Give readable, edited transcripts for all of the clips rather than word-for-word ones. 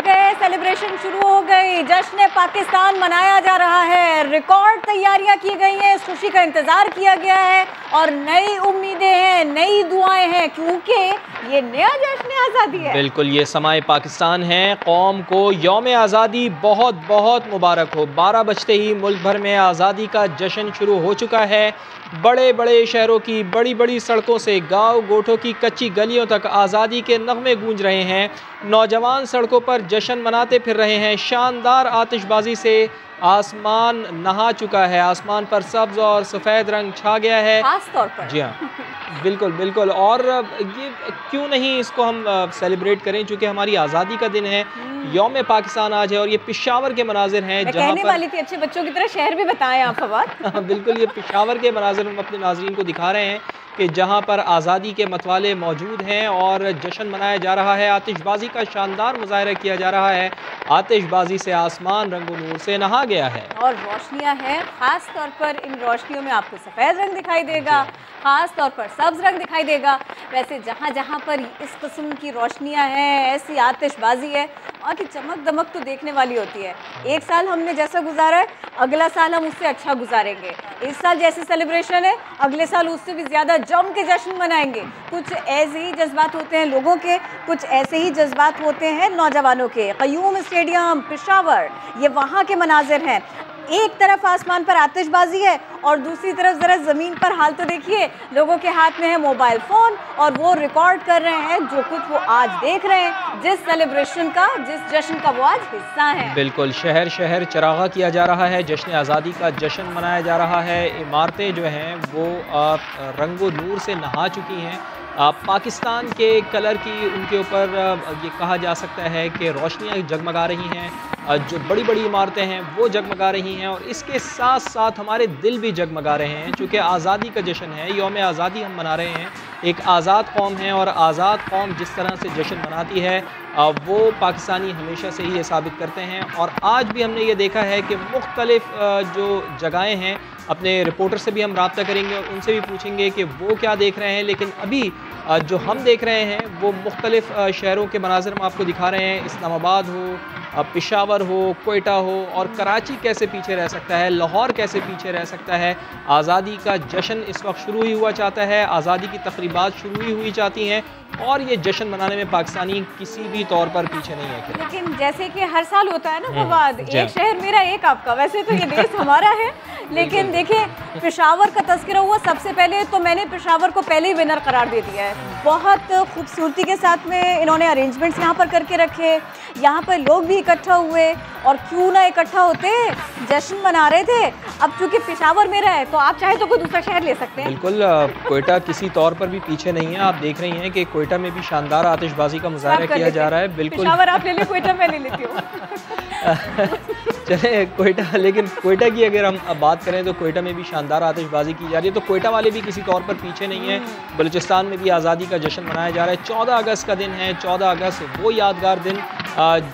गए, सेलिब्रेशन शुरू हो गई, जश्न पाकिस्तान मनाया जा रहा है, रिकॉर्ड तैयारियां की गई हैं, इस खुशी का इंतजार किया गया है और नई उम्मीदें हैं, नई दुआएं हैं, क्योंकि ये नया जश्न आज़ादी है। बिल्कुल, ये समाए पाकिस्तान है। कौम को यौम आज़ादी बहुत बहुत मुबारक हो। 12 बजते ही मुल्क भर में आज़ादी का जश्न शुरू हो चुका है। बड़े बड़े शहरों की बड़ी बड़ी सड़कों से गाँव गोठों की कच्ची गलियों तक आज़ादी के नगमे गूंज रहे हैं। नौजवान सड़कों पर जश्न मनाते फिर रहे हैं। शानदार आतिशबाजी से आसमान नहा चुका है। आसमान पर सब्ज और सफ़ेद रंग छा गया है, खास तौर पर। जी हाँ, बिल्कुल बिल्कुल। और ये क्यों नहीं इसको हम सेलिब्रेट करें, चूँकि हमारी आज़ादी का दिन है, यौम पाकिस्तान आज है और ये पेशावर के मनाजिर हैं। मैं कहने वाली थी, अच्छे बच्चों की तरह शहर भी बताएं आप फवाद। बिल्कुल, ये पेशावर के मनाजिर हम अपने नाज़रीन को दिखा रहे हैं कि जहाँ पर आज़ादी के मतवाले मौजूद हैं और जश्न मनाया जा रहा है। आतिशबाजी का शानदार मुजाहरा किया जा रहा है। आतिशबाजी से आसमान रंगो नूर से नहा गया है और रोशनियां हैं। ख़ास तौर पर इन रोशनियों में आपको सफ़ेद रंग दिखाई देगा, ख़ास तौर पर सब्ज़ रंग दिखाई देगा। वैसे जहाँ जहाँ पर इस किस्म की रोशनियां हैं, ऐसी आतिशबाजी है, वहाँ की चमक दमक तो देखने वाली होती है। एक साल हमने जैसा गुजारा है, अगला साल हम उससे अच्छा गुजारेंगे। इस साल जैसे सेलिब्रेशन है, अगले साल उससे भी ज़्यादा जम के जश्न मनाएंगे। कुछ ऐसे ही जज्बात होते हैं लोगों के, कुछ ऐसे ही जज्बात होते हैं नौजवानों के। क़य्यूम स्टेडियम पेशावर, ये वहाँ के मनाजिर हैं। एक तरफ आसमान पर आतिशबाजी है और दूसरी तरफ ज़रा ज़मीन पर हाल तो देखिए, लोगों के हाथ में है मोबाइल फ़ोन और वो रिकॉर्ड कर रहे हैं जो कुछ वो आज देख रहे हैं, जिस सेलिब्रेशन का, जिस जश्न का वो आज हिस्सा है। बिल्कुल, शहर शहर चरागा किया जा रहा है, जश्न आज़ादी का जश्न मनाया जा रहा है। इमारतें जो हैं वो रंगो नूर से नहा चुकी हैं। पाकिस्तान के कलर की उनके ऊपर ये कहा जा सकता है कि रोशनियाँ जगमगा रही हैं। जो बड़ी बड़ी इमारतें हैं वो जगमगा रही हैं और इसके साथ साथ हमारे दिल भी जगमगा रहे हैं, चूँकि आज़ादी का जश्न है, यौम आज़ादी हम मना रहे हैं। एक आज़ाद कौम है और आज़ाद कौम जिस तरह से जश्न मनाती है वो पाकिस्तानी हमेशा से ही ये साबित करते हैं। और आज भी हमने ये देखा है कि मुख्तलिफ़ जो जगहें हैं, अपने रिपोर्टर से भी हम रब्ता करेंगे और उनसे भी पूछेंगे कि वो क्या देख रहे हैं। लेकिन अभी जो हम देख रहे हैं वो मुख्तलिफ़ शहरों के मनाज़िर हम आपको दिखा रहे हैं। इस्लामाबाद हो, पेशावर हो, कोयटा हो, और कराची कैसे पीछे रह सकता है, लाहौर कैसे पीछे रह सकता है। आज़ादी का जश्न इस वक्त शुरू ही हुआ चाहता है, आज़ादी की तकरीबात शुरू ही हुई चाहती हैं और ये जश्न मनाने में पाकिस्तानी किसी भी तौर पर पीछे नहीं है। लेकिन जैसे कि हर साल होता है ना फवाद, एक शहर मेरा एक आपका, वैसे तो ये देश हमारा है, लेकिन देखिए पेशावर का तज़किरा हुआ सबसे पहले, तो मैंने पेशावर को पहले ही विनर करार दे दिया है। बहुत खूबसूरती के साथ में इन्होंने अरेंजमेंट्स यहाँ पर करके रखे, यहाँ पर लोग भी इकट्ठा हुए और क्यों ना इकट्ठा होते, जश्न मना रहे थे। अब चूँकि पेशावर मेरा है तो आप चाहे तो कोई दूसरा शहर ले सकते हैं। बिल्कुल, कोयटा किसी तौर पर भी पीछे नहीं है। आप देख रही हैं कि कोयटा में भी शानदार आतिशबाजी का मुजाहरा किया जा रहा है। बिल्कुल, पेशावर आप ले लें, कोयटा मैं ले लेती हूँ। चले कोयटा, लेकिन कोयटा की अगर हम अब बात करें तो कोयटा में भी शानदार आतिशबाजी की जा रही है, तो कोयटा वाले भी किसी तौर पर पीछे नहीं है। बलूचिस्तान में भी आज़ादी का जश्न मनाया जा रहा है। 14 अगस्त का दिन है। 14 अगस्त वो यादगार दिन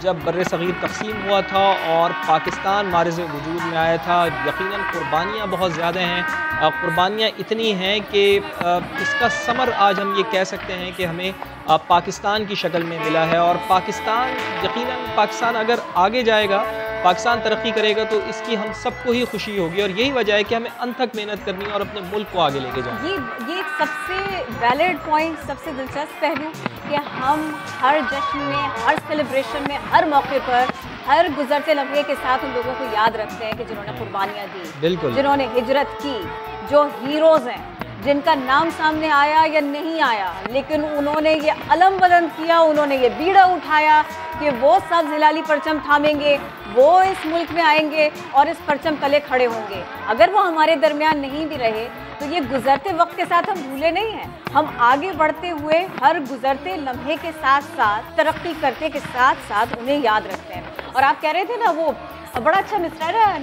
जब बर्रे सग़ीर तक़सीम हुआ था और पाकिस्तान मारिज़ वजूद में आया था। यकीनन कुर्बानियाँ बहुत ज़्यादा हैं, कुर्बानियाँ इतनी हैं कि इसका समर आज हम ये कह सकते हैं कि हमें पाकिस्तान की शक्ल में मिला है। और पाकिस्तान, यकीनन पाकिस्तान अगर आगे जाएगा, पाकिस्तान तरक्की करेगा तो इसकी हम सबको ही खुशी होगी और यही वजह है कि हमें अनथक मेहनत करनी है और अपने मुल्क को आगे लेके जाना। ये सबसे वैलिड पॉइंट, सबसे दिलचस्प पहलू कि हम हर जश्न में, हर सेलिब्रेशन में, हर मौके पर, हर गुजरते लम्हे के साथ उन लोगों को याद रखते हैं कि जिन्होंने कुर्बानियाँ दी, जिन्होंने हिजरत की, जो हीरोज़ हैं, जिनका नाम सामने आया या नहीं आया, लेकिन उन्होंने ये अलम बुलंद किया, उन्होंने ये बीड़ा उठाया कि वो सब हिलाली परचम थामेंगे, वो इस मुल्क में आएंगे और इस परचम तले खड़े होंगे। अगर वो हमारे दरमियान नहीं भी रहे तो ये गुजरते वक्त के साथ हम भूले नहीं हैं। हम आगे बढ़ते हुए हर गुजरते लम्हे के साथ साथ, तरक्की करते के साथ साथ उन्हें याद रखते हैं। और आप कह रहे थे ना, वो बड़ा अच्छा मिसरा है,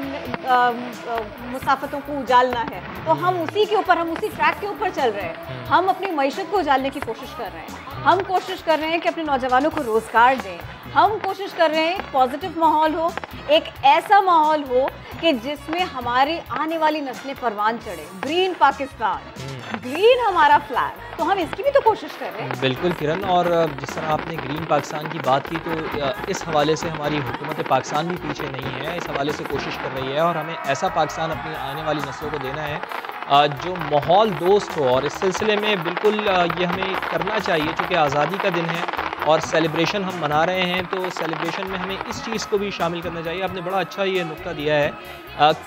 मुसाफतों को उजालना है, तो हम उसी के ऊपर, हम उसी ट्रैक के ऊपर चल रहे हैं। हम अपनी मईशत को उजालने की कोशिश कर रहे हैं। हम कोशिश कर रहे हैं कि अपने नौजवानों को रोज़गार दें। हम कोशिश कर रहे हैं एक पॉजिटिव माहौल हो, एक ऐसा माहौल हो कि जिसमें हमारी आने वाली नस्लें परवान चढ़े। ग्रीन पाकिस्तान, ग्रीन हमारा फ्लैग, तो हम इसकी भी तो कोशिश कर रहे हैं। बिल्कुल किरण, और जिस तरह आपने ग्रीन पाकिस्तान की बात की, तो इस हवाले से हमारी हुकूमत पाकिस्तान भी पीछे नहीं है, इस हवाले से कोशिश कर रही है और हमें ऐसा पाकिस्तान अपनी आने वाली नस्लों को देना है जो माहौल दोस्त हो। और इस सिलसिले में बिल्कुल ये हमें करना चाहिए, चूँकि आज़ादी का दिन है और सेलिब्रेशन हम मना रहे हैं, तो सेलिब्रेशन में हमें इस चीज़ को भी शामिल करना चाहिए। आपने बड़ा अच्छा ये नुक्ता दिया है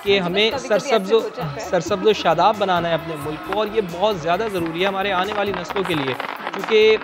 कि हमें सरसब्ज़ शादाब बनाना है अपने मुल्क को, और ये बहुत ज़्यादा ज़रूरी है हमारे आने वाली नस्लों के लिए, क्योंकि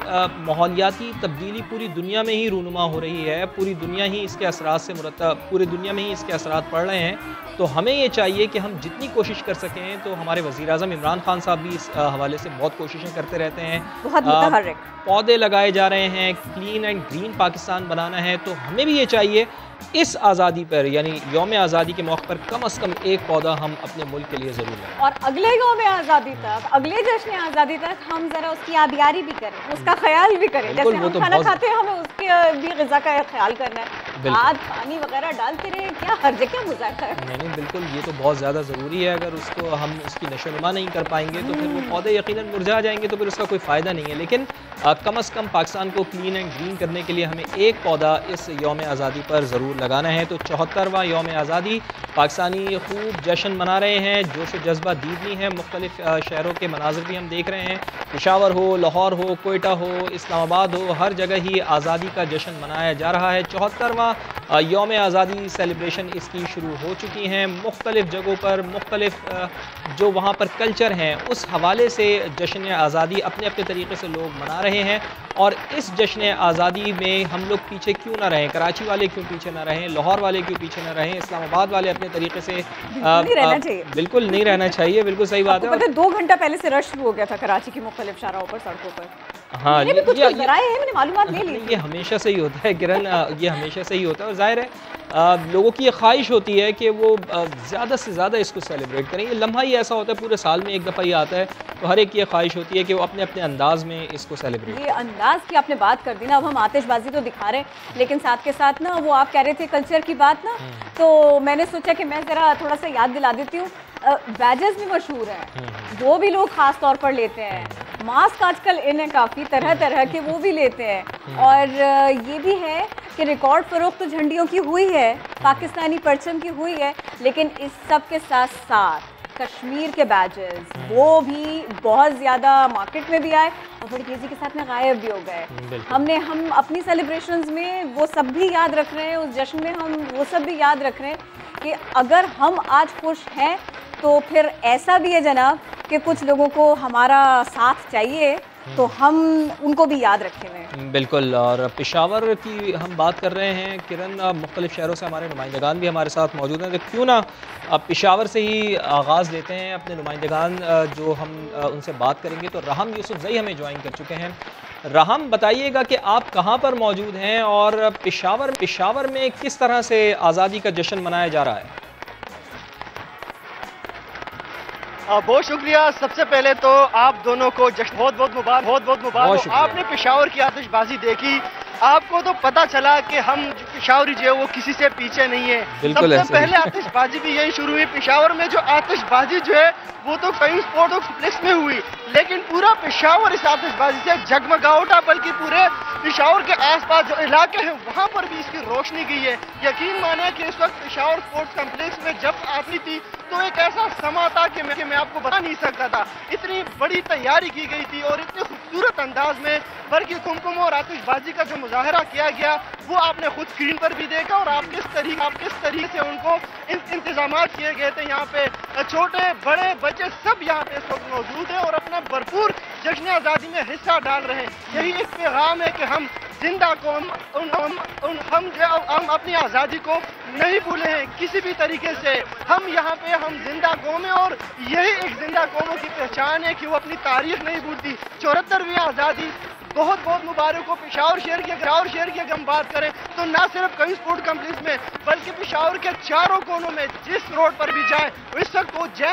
माहौलियाती तब्दीली पूरी दुनिया में ही रूनुमा हो रही है, पूरी दुनिया ही इसके असरात से मुरतब, पूरी दुनिया में ही इसके असरात पड़ रहे हैं। तो हमें ये चाहिए कि हम जितनी कोशिश कर सकें, तो हमारे वज़ीर-ए-आज़म इमरान खान साहब भी इस हवाले से बहुत कोशिशें करते रहते हैं, बहुत मुतहर्रिक पौधे लगाए जा रहे हैं, क्लीन एंड ग्रीन पाकिस्तान बनाना है। तो हमें भी ये चाहिए इस आज़ादी पर, यानी यौम आज़ादी के मौके पर कम से कम एक पौधा हम अपने मुल्क के लिए ज़रूर लगाएं। और अगले यौम आज़ादी तक, अगले जश्न आज़ादी तक हम ज़रा उसकी आबियारी भी करें, उसका ख्याल भी करें। जैसे हम खाना खाते हैं, हमें उसके भी ग़िज़ा का ख्याल करना है, खाद पानी वगैरह डालते रहे, क्या हर्ज है, क्या मुज़ायका है? नहीं, बिल्कुल ये तो बहुत ज़्यादा ज़रूरी है। अगर उसको हम उसकी नशोनुमा नहीं कर पाएंगे तो फिर वो पौधे यकीनन मुरझा जाएंगे, तो फिर उसका कोई फ़ायदा नहीं है। लेकिन कम से कम पाकिस्तान को क्लीन एंड ग्रीन करने के लिए हमें एक पौधा इस यौम आज़ादी पर ज़रूर लगाना है। तो 74वां यौम आज़ादी, पाकिस्तानी खूब जश्न मना रहे हैं, जोश जज्बा दीदनी है, मुख्तलिफ शहरों के मनाज़र भी हम देख रहे हैं, पेशावर हो, लाहौर हो, कोयटा हो, इस्लामाबाद हो, हर जगह ही आज़ादी का जश्न मनाया जा रहा है। 74वां यौम आज़ादी सेलिब्रेशन इसकी शुरू हो चुकी हैं, मुख्तलिफ जगहों पर मुख्तलिफ जो वहाँ पर कल्चर हैं उस हवाले से जश्न आज़ादी अपने अपने तरीके से लोग मना रहे हैं। और इस जश्न आज़ादी में हम लोग पीछे क्यों ना रहें, कराची वाले क्यों पीछे ना रहें, लाहौर वाले क्यों पीछे ना रहें, इस्लामाबाद वाले अपने तरीके से बिल्कुल नहीं रहना चाहिए। बिल्कुल सही बात है। 2 घंटा पहले से रश शुरू हो गया था कराची की मुख्तलिफ शाहराहों पर, सड़कों पर। हाँ, मैंने भी कुछ कराए हैं, मैंने मालूमात ले ली। ये हमेशा से ही होता है किरण, ये हमेशा से ही होता है, और जाहिर है लोगों की ये ख्वाहिश होती है कि वो ज़्यादा से ज़्यादा इसको सेलिब्रेट करें। ये लम्हा ही ऐसा होता है, पूरे साल में एक दफ़ा ही आता है, तो हर एक की ख्वाहिश होती है कि वो अपने अपने अंदाज़ में इसको सेलिब्रेट। ये अंदाज़ की आपने बात कर दी ना, अब हम आतिशबाजी तो दिखा रहे हैं, लेकिन साथ के साथ ना वो आप कह रहे थे कल्चर की बात ना, तो मैंने सोचा कि मैं ज़रा थोड़ा सा याद दिला देती हूँ। बैजेस भी मशहूर हैं, वो भी लोग ख़ास तौर पर लेते हैं। मास्क आजकल इन्हें काफ़ी तरह तरह के वो भी लेते हैं। और ये भी है कि रिकॉर्ड फ़रोख्त तो झंडियों की हुई है, पाकिस्तानी परचम की हुई है, लेकिन इस सब के साथ साथ कश्मीर के बैजेस वो भी बहुत ज़्यादा मार्केट में भी आए और बड़ी तेज़ी के साथ में गायब भी हो गए। हम अपनी सेलिब्रेशंस में वो सब भी याद रख रहे हैं, उस जश्न में हम वो सब भी याद रख रहे हैं कि अगर हम आज खुश हैं तो फिर ऐसा भी है जनाब कि कुछ लोगों को हमारा साथ चाहिए, तो हम उनको भी याद रखे हुए हैं। बिल्कुल। और पेशावर की हम बात कर रहे हैं किरण, मुख्तलिफ शहरों से हमारे नुमाइंदगान भी हमारे साथ मौजूद हैं, तो क्यों ना पेशावर से ही आगाज़ लेते हैं अपने नुमाइंदगान जो हम उनसे बात करेंगे। तो राहम यूसुफजई हमें ज्वाइन कर चुके हैं। राहम, बताइएगा कि आप कहाँ पर मौजूद हैं और पेशावर में किस तरह से आज़ादी का जश्न मनाया जा रहा है? बहुत शुक्रिया। सबसे पहले तो आप दोनों को जश्न बहुत बहुत मुबारक। आपने पेशावर की आतिशबाजी देखी, आपको तो पता चला कि हम पेशावरी जो है वो किसी से पीछे नहीं है। सबसे पहले आतिशबाजी भी यही शुरू हुई। पेशावर में जो आतिशबाजी जो है वो तो कई स्पोर्ट कॉम्प्लेक्स में हुई, लेकिन पूरा पेशावर इस आतिशबाजी से जगमगा उठा, बल्कि पूरे पेशावर के आसपास जो इलाके हैं वहाँ पर भी इसकी रोशनी गई है। यकीन माने कि इस वक्त पेशावर स्पोर्ट्स कॉम्प्लेक्स में जब आती थी तो एक ऐसा समा था कि मैं आपको बता नहीं सकता था। इतनी बड़ी तैयारी की गई थी और इतने खूबसूरत अंदाज में बल्कि कुमकुम और आतिशबाजी का जो मुजाहरा किया गया वो आपने खुद स्क्रीन पर भी देखा, और आप किस तरीके से उनको इंतजाम किए गए थे। यहाँ पे छोटे बड़े बच्चे सब यहाँ पे इस वक्त मौजूद हैं और अपना भरपूर जश्न आज़ादी में हिस्सा डाल रहे हैं। यही एक पैगाम है कि हम जिंदा कौम, हम अपनी आज़ादी को नहीं भूले हैं किसी भी तरीके से। हम यहाँ पे हम जिंदा कौम है और यही एक जिंदा कौमों की पहचान है कि वो अपनी तारीख नहीं भूलती। 74वीं आज़ादी बहुत बहुत मुबारक हो। पेशावर शहर की अगर हम बात करें तो ना सिर्फ कई स्पोर्ट कॉम्प्लेक्स में बल्कि पेशावर के चारों कोनों में जिस रोड पर भी जाए इस वक्त वो जैम